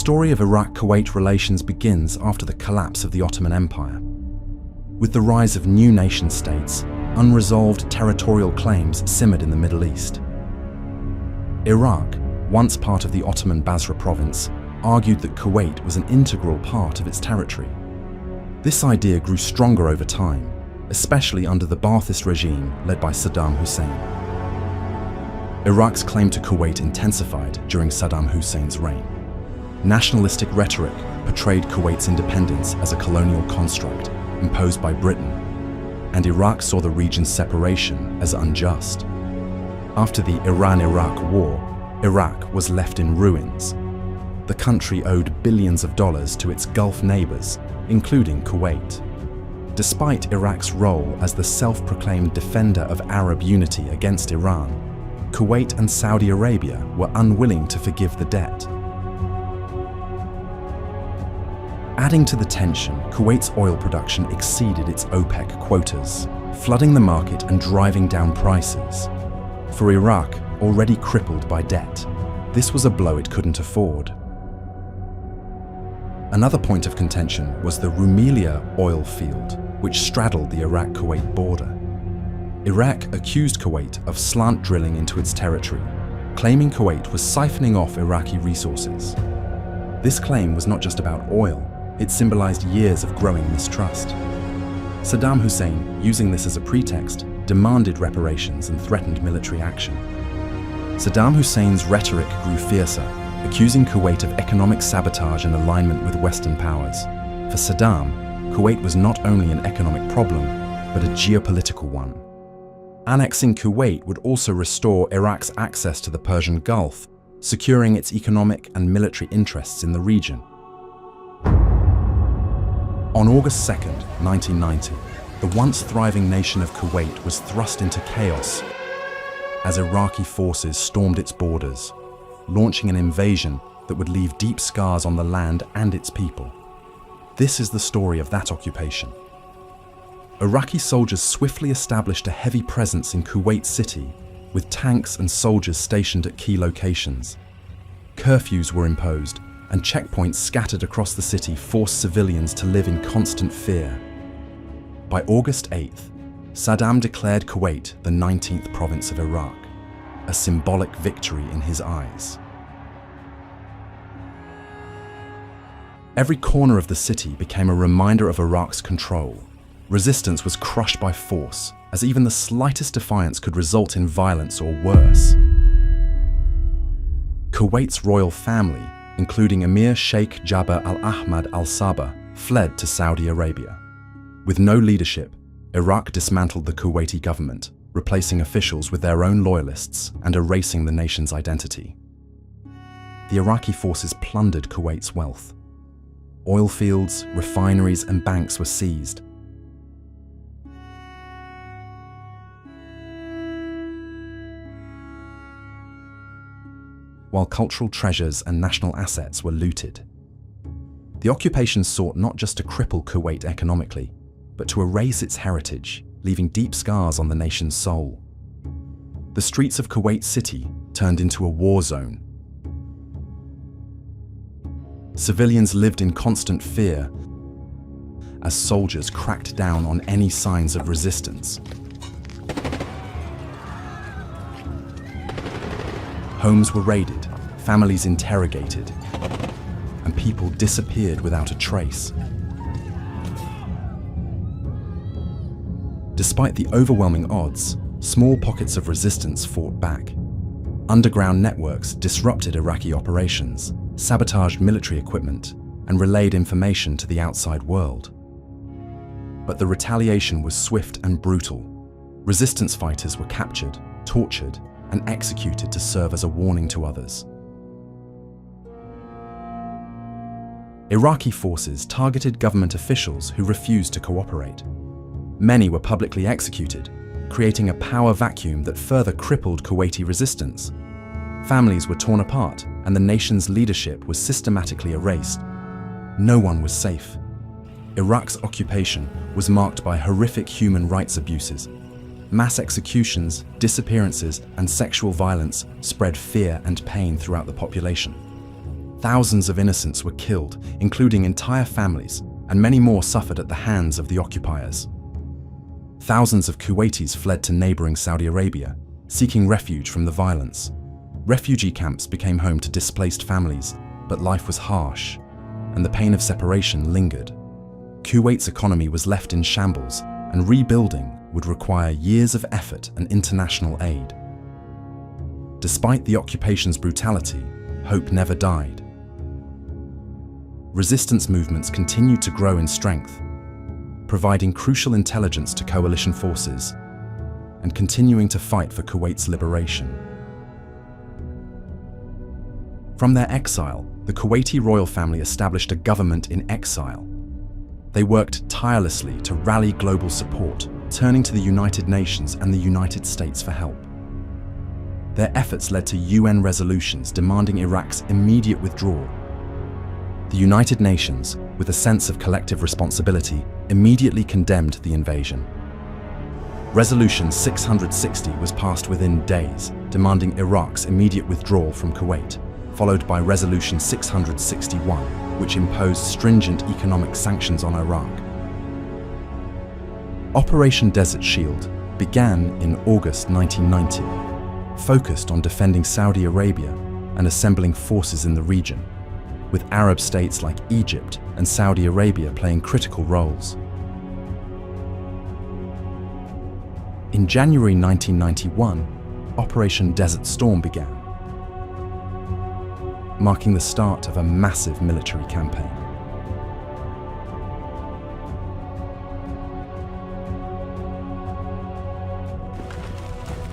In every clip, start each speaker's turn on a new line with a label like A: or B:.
A: story of Iraq-Kuwait relations begins after the collapse of the Ottoman Empire. With the rise of new nation-states, unresolved territorial claims simmered in the Middle East. Iraq, once part of the Ottoman Basra province, argued that Kuwait was an integral part of its territory. This idea grew stronger over time, especially under the Ba'athist regime led by Saddam Hussein. Iraq's claim to Kuwait intensified during Saddam Hussein's reign. Nationalistic rhetoric portrayed Kuwait's independence as a colonial construct imposed by Britain, and Iraq saw the region's separation as unjust. After the Iran-Iraq War, Iraq was left in ruins. The country owed billions of dollars to its Gulf neighbors, including Kuwait. Despite Iraq's role as the self-proclaimed defender of Arab unity against Iran, Kuwait and Saudi Arabia were unwilling to forgive the debt. Adding to the tension, Kuwait's oil production exceeded its OPEC quotas, flooding the market and driving down prices. For Iraq, already crippled by debt, this was a blow it couldn't afford. Another point of contention was the Rumelia oil field, which straddled the Iraq-Kuwait border. Iraq accused Kuwait of slant drilling into its territory, claiming Kuwait was siphoning off Iraqi resources. This claim was not just about oil, it symbolized years of growing mistrust. Saddam Hussein, using this as a pretext, demanded reparations and threatened military action. Saddam Hussein's rhetoric grew fiercer, accusing Kuwait of economic sabotage and alignment with Western powers. For Saddam, Kuwait was not only an economic problem, but a geopolitical one. Annexing Kuwait would also restore Iraq's access to the Persian Gulf, securing its economic and military interests in the region. On August 2, 1990, the once thriving nation of Kuwait was thrust into chaos as Iraqi forces stormed its borders, launching an invasion that would leave deep scars on the land and its people. This is the story of that occupation. Iraqi soldiers swiftly established a heavy presence in Kuwait City, with tanks and soldiers stationed at key locations. Curfews were imposed, and checkpoints scattered across the city forced civilians to live in constant fear. By August 8th, Saddam declared Kuwait the 19th province of Iraq, a symbolic victory in his eyes. Every corner of the city became a reminder of Iraq's control. Resistance was crushed by force, as even the slightest defiance could result in violence or worse. Kuwait's royal family, including Emir Sheikh Jabir al-Ahmad al-Sabah, fled to Saudi Arabia. With no leadership, Iraq dismantled the Kuwaiti government, replacing officials with their own loyalists and erasing the nation's identity. The Iraqi forces plundered Kuwait's wealth. Oil fields, refineries, and banks were seized. While cultural treasures and national assets were looted. The occupation sought not just to cripple Kuwait economically, but to erase its heritage, leaving deep scars on the nation's soul. The streets of Kuwait City turned into a war zone. Civilians lived in constant fear as soldiers cracked down on any signs of resistance. Homes were raided, families interrogated, and people disappeared without a trace. Despite the overwhelming odds, small pockets of resistance fought back. Underground networks disrupted Iraqi operations, sabotaged military equipment, and relayed information to the outside world. But the retaliation was swift and brutal. Resistance fighters were captured, tortured, and executed to serve as a warning to others. Iraqi forces targeted government officials who refused to cooperate. Many were publicly executed, creating a power vacuum that further crippled Kuwaiti resistance. Families were torn apart, and the nation's leadership was systematically erased. No one was safe. Iraq's occupation was marked by horrific human rights abuses. Mass executions, disappearances, and sexual violence spread fear and pain throughout the population. Thousands of innocents were killed, including entire families, and many more suffered at the hands of the occupiers. Thousands of Kuwaitis fled to neighboring Saudi Arabia, seeking refuge from the violence. Refugee camps became home to displaced families, but life was harsh, and the pain of separation lingered. Kuwait's economy was left in shambles, and rebuilding would require years of effort and international aid. Despite the occupation's brutality, hope never died. Resistance movements continued to grow in strength, providing crucial intelligence to coalition forces and continuing to fight for Kuwait's liberation. From their exile, the Kuwaiti royal family established a government in exile. They worked tirelessly to rally global support, turning to the United Nations and the United States for help. Their efforts led to UN resolutions demanding Iraq's immediate withdrawal. The United Nations, with a sense of collective responsibility, immediately condemned the invasion. Resolution 660 was passed within days, demanding Iraq's immediate withdrawal from Kuwait, followed by Resolution 661, which imposed stringent economic sanctions on Iraq. Operation Desert Shield began in August 1990, focused on defending Saudi Arabia and assembling forces in the region, with Arab states like Egypt and Saudi Arabia playing critical roles. In January 1991, Operation Desert Storm began, marking the start of a massive military campaign.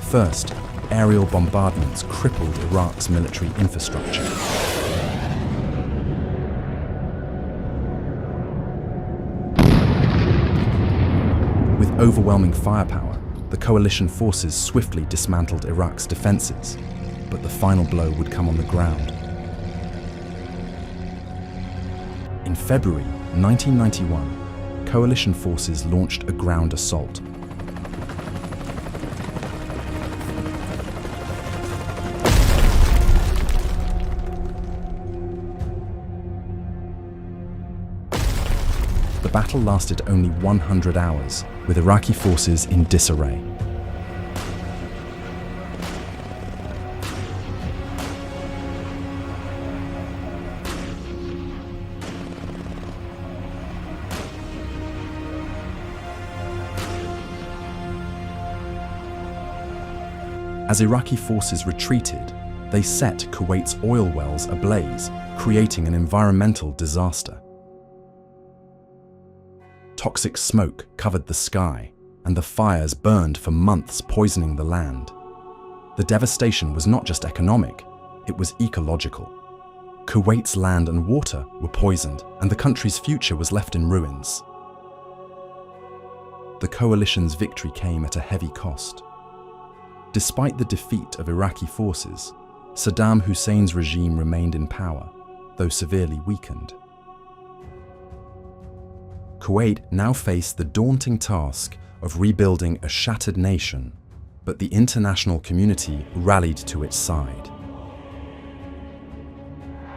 A: First, aerial bombardments crippled Iraq's military infrastructure. With overwhelming firepower, the coalition forces swiftly dismantled Iraq's defenses, but the final blow would come on the ground. In February 1991, coalition forces launched a ground assault. The battle lasted only 100 hours, with Iraqi forces in disarray. As Iraqi forces retreated, they set Kuwait's oil wells ablaze, creating an environmental disaster. Toxic smoke covered the sky, and the fires burned for months, poisoning the land. The devastation was not just economic, it was ecological. Kuwait's land and water were poisoned, and the country's future was left in ruins. The coalition's victory came at a heavy cost. Despite the defeat of Iraqi forces, Saddam Hussein's regime remained in power, though severely weakened. Kuwait now faced the daunting task of rebuilding a shattered nation, but the international community rallied to its side.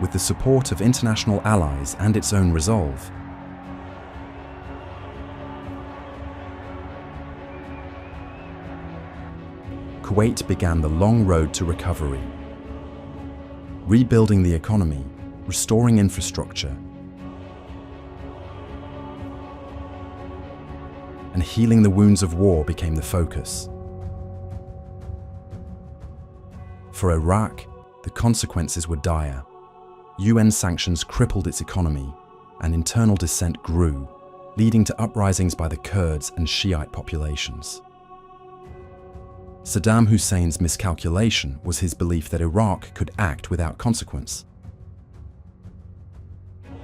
A: With the support of international allies and its own resolve, Kuwait began the long road to recovery, rebuilding the economy, restoring infrastructure, and healing the wounds of war became the focus. For Iraq, the consequences were dire. UN sanctions crippled its economy, and internal dissent grew, leading to uprisings by the Kurds and Shiite populations. Saddam Hussein's miscalculation was his belief that Iraq could act without consequence.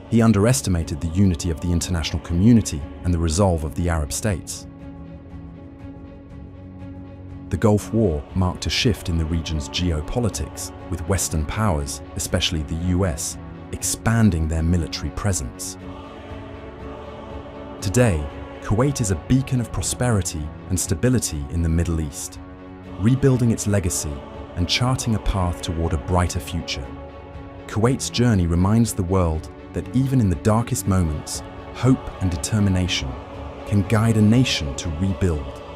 A: He underestimated the unity of the international community and the resolve of the Arab states. The Gulf War marked a shift in the region's geopolitics, with Western powers, especially the US, expanding their military presence. Today, Kuwait is a beacon of prosperity and stability in the Middle East, rebuilding its legacy and charting a path toward a brighter future. Kuwait's journey reminds the world that even in the darkest moments, hope and determination can guide a nation to rebuild.